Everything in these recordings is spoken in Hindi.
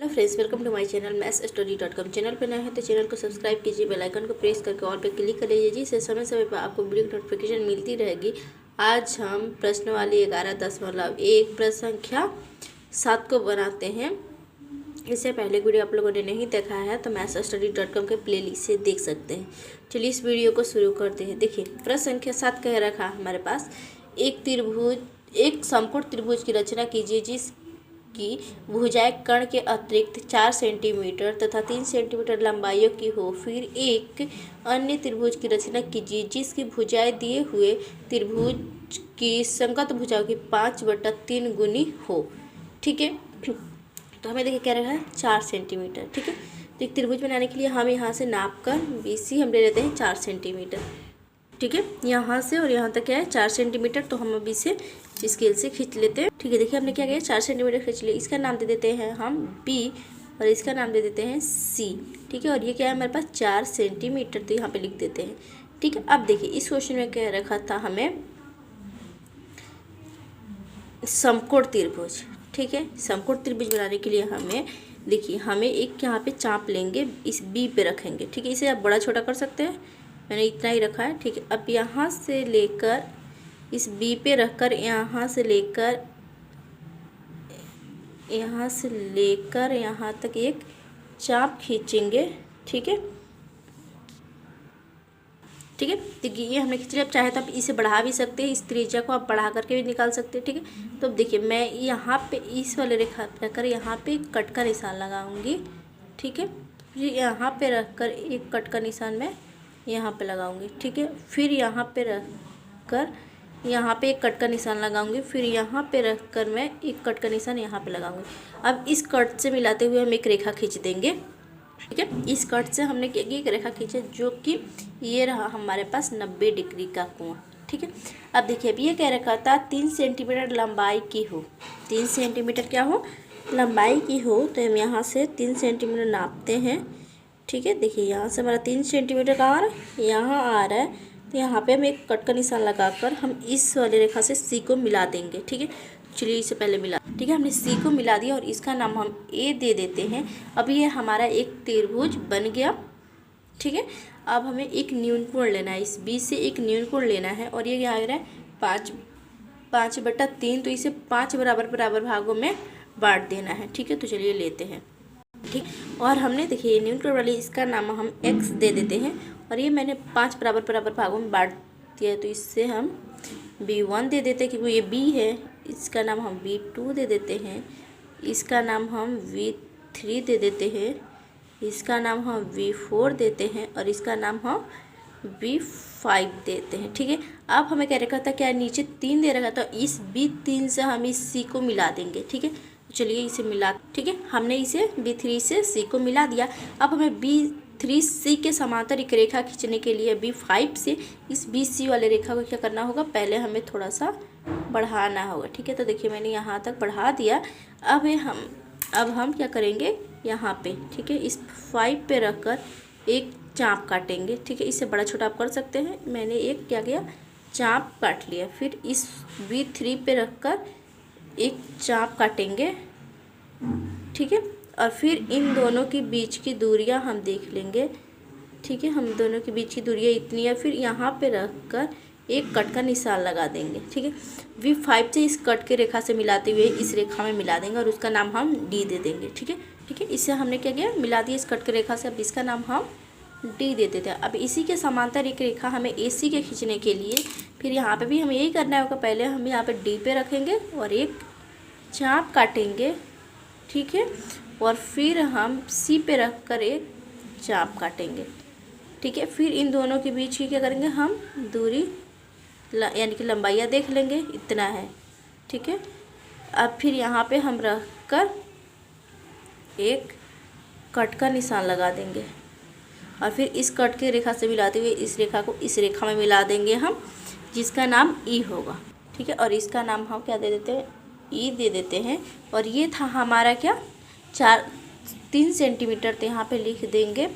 Friends, welcome to my channel mathsstudy.com। Channel पर नए हैं तो चैनल को सब्सक्राइब कीजिए, बेल आइकन को प्रेस करके ऑल पे क्लिक कर लीजिए, जिससे समय समय पर आपको वीडियो की नोटिफिकेशन मिलती रहेगी। आज हम प्रश्नवाली 11.1 प्रश्न संख्या 7 को बनाते हैं। इससे पहले वीडियो आप लोगों ने नहीं देखा है तो mathsstudy.com के प्लेलिस्ट से देख सकते हैं। चलिए इस वीडियो को शुरू करते हैं। देखिए प्रश्न संख्या 7 कह रखा हमारे पास, एक समकोण त्रिभुज की रचना कीजिए जिसकी भुजाएं कर्ण के अतिरिक्त 4 सेंटीमीटर तथा 3 सेंटीमीटर लंबाइयों की हो। फिर एक अन्य त्रिभुज की रचना कीजिए जिसकी भुजाएं दिए हुए त्रिभुज की संगत भुजाओं की 5/3 गुनी हो। ठीक है, तो हमें देखिए क्या रहा है 4 सेंटीमीटर। ठीक है, तो एक त्रिभुज बनाने के लिए हम यहाँ से नाप कर BC हम ले लेते हैं 4 सेंटीमीटर। ठीक है, यहाँ से और यहाँ तक क्या है 4 सेंटीमीटर, तो हम अभी से स्केल से खींच लेते हैं। ठीक है, देखिए हमने क्या किया 4 सेंटीमीटर खींच लिया। इसका नाम दे देते हैं हम B और इसका नाम दे देते हैं C। ठीक है, और ये क्या है हमारे पास 4 सेंटीमीटर, तो यहाँ पे लिख देते हैं। ठीक है, अब देखिए इस क्वेश्चन में क्या रखा था हमें समकोण त्रिभुज। ठीक है, समकोण त्रिभुज बनाने के लिए हमें देखिए हमें एक यहाँ पे चाप लेंगे, इस B पे रखेंगे। ठीक है, इसे आप बड़ा छोटा कर सकते हैं, मैंने इतना ही रखा है। ठीक है, अब यहाँ से लेकर इस B पे रखकर यहाँ से लेकर यहाँ तक एक चाप खींचेंगे। ठीक है, ठीक है, तो ये हमने खींच लिया। अब चाहे तो आप इसे बढ़ा भी सकते हैं, इस त्रिज्या को आप बढ़ा करके भी निकाल सकते हैं। ठीक है, तो अब देखिए मैं यहाँ पे इस वाले रेखा रखकर यहाँ पे कट का निशान लगाऊंगी। ठीक है, फिर यहाँ पे रखकर एक कट का निशान मैं यहाँ पे लगाऊंगी। ठीक है, फिर यहाँ पे रखकर यहाँ पे एक कट का निशान लगाऊंगी, फिर यहाँ पे रखकर मैं एक कट का निशान यहाँ पे लगाऊंगी। अब इस कट से मिलाते हुए हम एक रेखा खींच देंगे। ठीक है, इस कट से हमने एक रेखा खींचा जो कि ये रहा हमारे पास 90 डिग्री का कोण। ठीक है, अब देखिए अब ये कह रखा था 3 सेंटीमीटर लंबाई की हो। 3 सेंटीमीटर क्या हो, लंबाई की हो, तो हम यहाँ से 3 सेंटीमीटर नापते हैं। ठीक है, देखिए यहाँ से हमारा 3 सेंटीमीटर कहाँ आ रहा है, यहाँ आ रहा है, तो यहाँ पे हम एक कट का निशान लगाकर हम इस वाली रेखा से C को मिला देंगे। ठीक है, चलिए इसे पहले मिला। ठीक है, हमने C को मिला दिया और इसका नाम हम A दे देते हैं। अब ये हमारा एक त्रिभुज बन गया। ठीक है, अब हमें एक न्यूनकोण लेना है, इस B से एक न्यूनकोण लेना है और ये क्या आ रहा है 5/3, तो इसे 5 बराबर भागों में बांट देना है। ठीक है, तो चलिए लेते हैं। ठीक, और हमने देखिए न्यूनकोण वाली इसका नाम हम X दे देते हैं और ये मैंने 5 बराबर भागों में बांट दिया है, तो इससे हम B1 दे देते हैं क्योंकि ये B है। इसका नाम हम B2 दे देते हैं, इसका नाम हम V3 दे देते हैं, इसका नाम हम V4 देते हैं और इसका नाम हम V5 देते हैं। ठीक है, अब हमें क्या रखा था, क्या नीचे 3 दे रखा था, इस B3 से हम इस C को मिला देंगे। ठीक है, चलिए इसे मिला। ठीक है, हमने इसे B3 से C को मिला दिया। अब हमें B3C के समांतर एक रेखा खींचने के लिए B5 से इस BC वाले रेखा को क्या करना होगा, पहले हमें थोड़ा सा बढ़ाना होगा। ठीक है, तो देखिए मैंने यहाँ तक बढ़ा दिया। अब हम क्या करेंगे यहाँ पे, ठीक है, इस 5 पे रखकर एक चाप काटेंगे। ठीक है, इससे बड़ा छोटा आप कर सकते हैं, मैंने एक क्या किया चाप काट लिया। फिर इस B3 पे रखकर एक चाप काटेंगे। ठीक है, और फिर इन दोनों के बीच की दूरियां हम देख लेंगे। ठीक है, हम दोनों के बीच की दूरियां इतनी है, फिर यहाँ पे रखकर एक कट का निशान लगा देंगे। ठीक है, V5 से इस कट के रेखा से मिलाते हुए इस रेखा में मिला देंगे और उसका नाम हम D दे देंगे। ठीक है, ठीक है, इससे हमने क्या किया मिला दिया इस कट के रेखा से, अब इसका नाम हम D दे देते हैं। अब इसी के समांतर एक रेखा हमें AC के खींचने के लिए फिर यहाँ पे भी हमें यही करना होगा, पहले हम यहाँ पे D पे रखेंगे और एक चाप काटेंगे। ठीक है, और फिर हम C पे रख कर एक चाप काटेंगे। ठीक है, फिर इन दोनों के बीच की क्या करेंगे हम दूरी यानी कि लंबाइयाँ देख लेंगे, इतना है। ठीक है, अब फिर यहाँ पे हम रख कर एक कट का निशान लगा देंगे और फिर इस कट के रेखा से मिलाते हुए इस रेखा को इस रेखा में मिला देंगे हम, जिसका नाम E होगा। ठीक है, और इसका नाम हम क्या दे देते हैं E दे देते हैं। और ये था हमारा क्या 3 सेंटीमीटर, तो यहाँ पे लिख देंगे।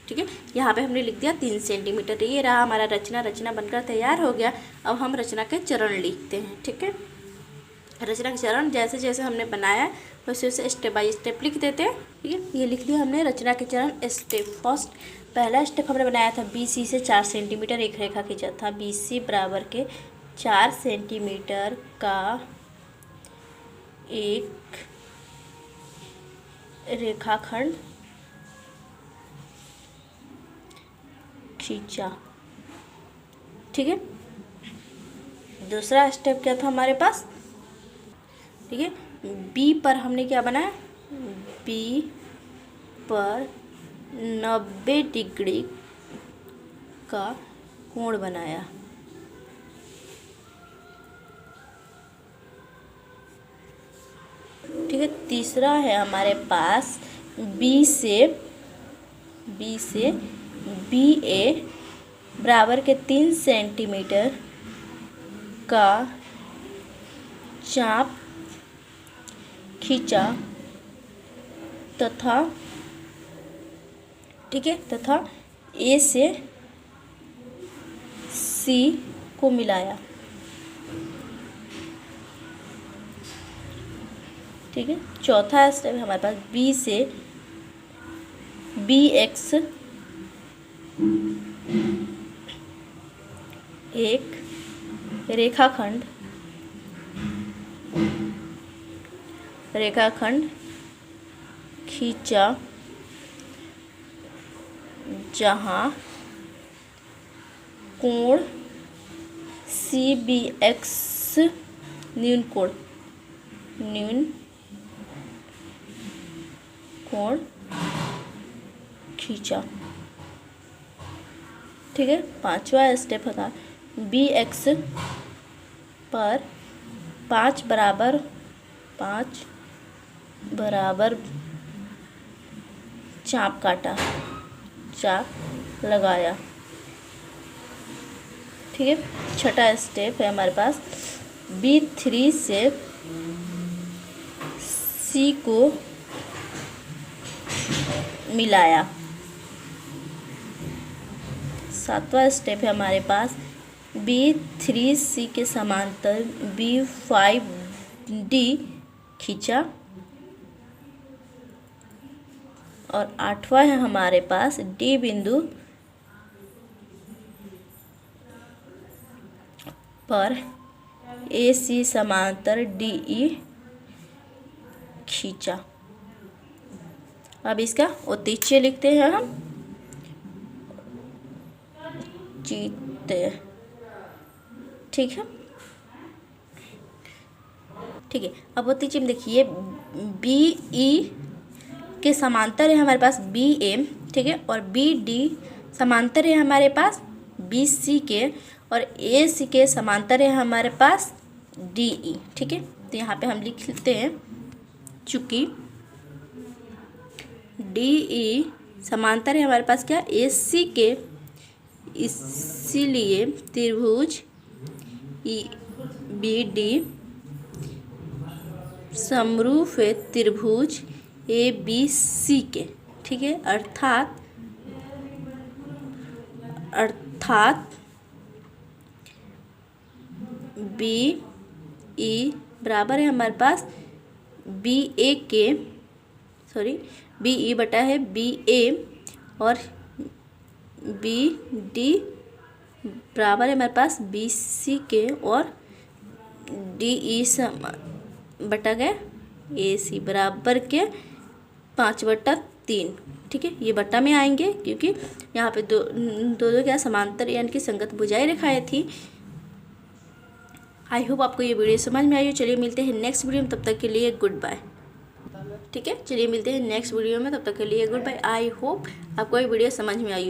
ठीक है, यहाँ पे हमने लिख दिया 3 सेंटीमीटर। ये रहा हमारा रचना बनकर तैयार हो गया। अब हम रचना के चरण लिखते हैं। ठीक है, रचना के चरण जैसे जैसे हमने बनाया वैसे उसे स्टेप बाय स्टेप लिख देते हैं। ठीक है, ये लिख लिया हमने रचना के चरण स्टेप। फर्स्ट पहला स्टेप हमने बनाया था BC से 4 सेंटीमीटर एक रेखा खींचा था। BC बराबर के 4 सेंटीमीटर का एक रेखाखंड खींचा। ठीक है, दूसरा स्टेप क्या था हमारे पास? ठीक है, B पर हमने क्या बनाया? B पर 90 डिग्री का कोण बनाया। ठीक है, तीसरा है हमारे पास B से BA बराबर के 3 सेंटीमीटर का चाप खींचा तथा ठीक है तथा A से C को मिलाया। ठीक है, चौथा स्टेप हमारे पास B से BX एक रेखाखंड खींचा जहां कोण CBX न्यून कोण खींचा। ठीक है, पांचवा स्टेप था BX पर 5 बराबर चाप लगाया। ठीक है, छठा स्टेप है हमारे पास B3 से C को मिलाया। सातवां स्टेप है हमारे पास B3C के समांतर B5D खींचा। और आठवां है हमारे पास D बिंदु पर AC समांतर DE खींचा। अब इसका उद्देश्य लिखते हैं हम। ठीक है, अब उद्देश्य में देखिए BE के समांतर है हमारे पास BA। ठीक है, और BD समांतर है हमारे पास BC के, और AC के समांतर है हमारे पास DE। ठीक है, तो यहाँ पे हम लिखते हैं चूँकि DE समांतर है हमारे पास क्या AC के, इसीलिए त्रिभुज BD समरूप है त्रिभुज ABC के। ठीक है, अर्थात BE बराबर है हमारे पास BE बटा है BA, और BD बराबर है हमारे पास BC के, और DE बटा गया AC बराबर के 5/3। ठीक है, ये बटा में आएंगे क्योंकि यहाँ पे दो क्या समांतर यानी कि संगत भुजाएं रेखाएं थी। आई होप आपको ये वीडियो समझ में आई हो। चलिए मिलते हैं नेक्स्ट वीडियो में, तब तक के लिए गुड बाय। ठीक है, चलिए मिलते हैं नेक्स्ट वीडियो में, तब तक के लिए गुड बाय। आई होप आपको ये वीडियो समझ में आई।